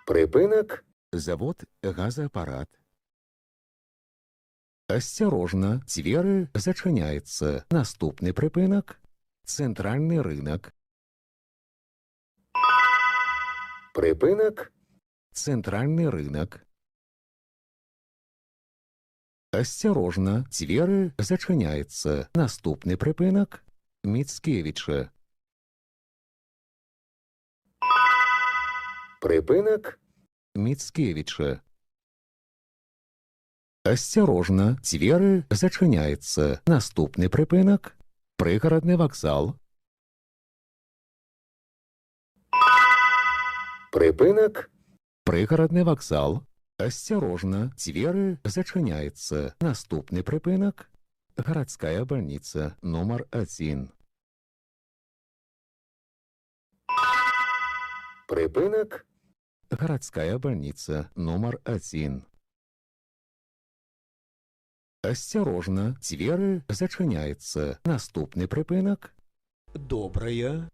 Припинок. Завод газаапарат. Асцярожна, дзверы зачыняецца. Наступны припинок. Центральный рынок. Припинок. Центральный рынок. Асцярожна, дзверы зачыняецца. Наступны припинок. Міцкевіча. Припинок. Міцкевіча. Асцярожна, дзверы зачыняецца. Наступны припинок. Прыгарадны вакзал. Припинок. Прыгарадны вакзал. Асцярожна, дзверы зачыняецца. Наступны припинок. Гарадская больница номер 1. Припинок. Гарадская больница номер 1. Асцярожна, дзверы зачыняецца. Наступны припинок. Добрая.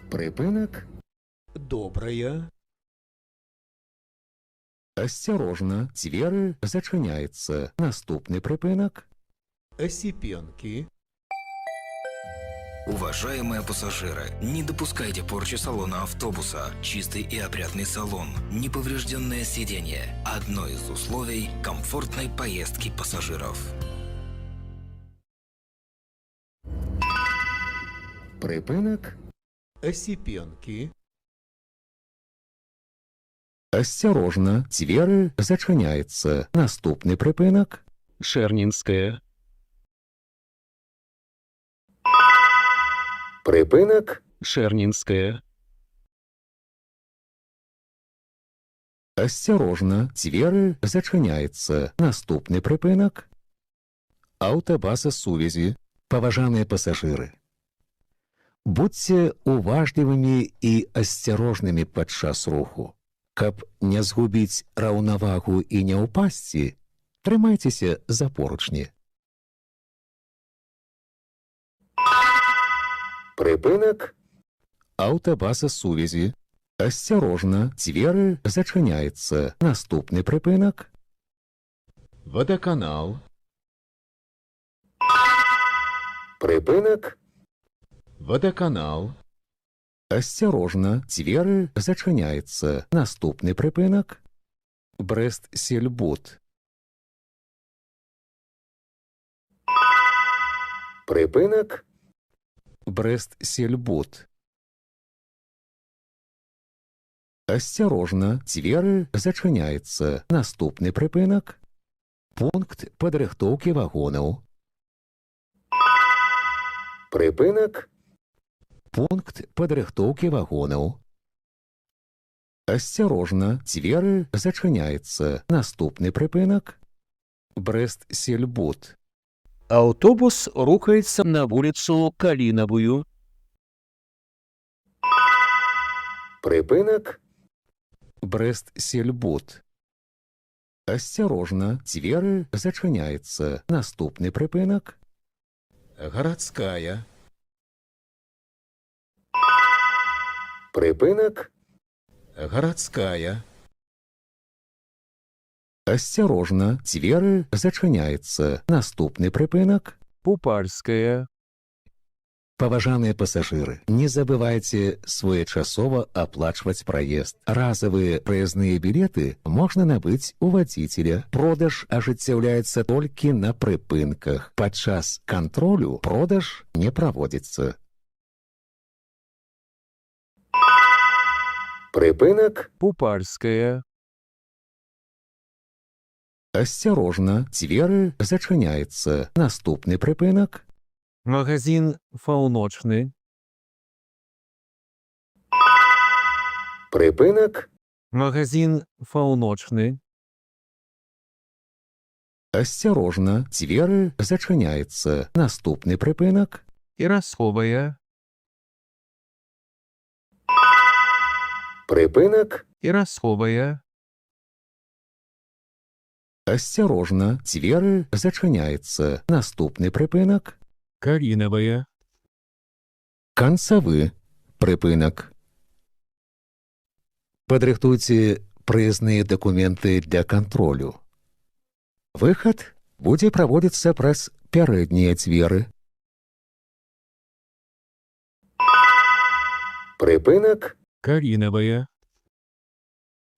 Припинок. Добрая. Асцярожна, дзверы зачыняецца. Наступны припинок. Осипенки. Уважаемые пассажиры, не допускайте порчи салона автобуса. Чистый и опрятный салон, неповрежденное сиденье – одно из условий комфортной поездки пассажиров. Припинок. Осипенки. Асцярожна, дзверы зачыняецца. Наступны припинок. Шернинская. Припинок. Шернинская. Асцярожна, дзверы зачыняецца. Наступны припинок. Аўтабаза сувязі. Паважаныя пасажыры. Будьце уважлівымі і асцярожнымі падчас руху. Каб не згубіць раўнавагу і не ўпасці, трымайцеся за поручні. Припинок. Аўтабаза сувязі. Асцярожна, дзверы зачыняецца. Наступны припинок. Водоканал. Припинок. Водоканал. Асцярожна, дзверы зачыняецца. Наступны припинок. Брэст-Сельбуд. Припинок. Брэст-Сельбуд. Асцярожна, дзверы зачыняецца. Наступны припинок. Пункт падрыхтоўкі вагонаў. Припинок. Пункт падрыхтоўкі вагонаў. Асцярожна, дзверы зачыняецца. Наступны припинок. Брэст-Сельбуд. Автобус рухается на улицу Калиновую. Припинок. Брэст-Сельбуд. Асцярожна, дзверы зачыняецца. Наступны припинок. Городская. Припинок. Городская. Асцярожна, дзверы зачыняецца. Наступны припинок. Пупальская. Паважаныя пасажыры, не забывайце своечасова аплачваць праезд. Разавыя праязныя білеты можна набыць у вадзіцеля. Продаж ажыццяўляецца толькі на прыпынках. Падчас кантролю продаж не праводзіцца. Прыпынак. Пупальская. Асцярожна, дзверы зачыняецца. Наступны прыпынак. Магазин «Полночный». Прыпынак. Магазин «Полночный». Асцярожна, дзверы зачыняецца. Наступны прыпынак. Ирасковая. Прыпынак. Ирасковая. Асцярожна, дзверы зачыняецца. Наступны прыпынак. Калиновая. Канцавы. Прыпынак. Падрыхтуйце прыезныя дакументы для кантролю. Выхад будзе праводзіцца праз пярэднія дзверы. Прыпынак. Калиновая.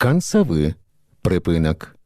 Канцавы прыпынак.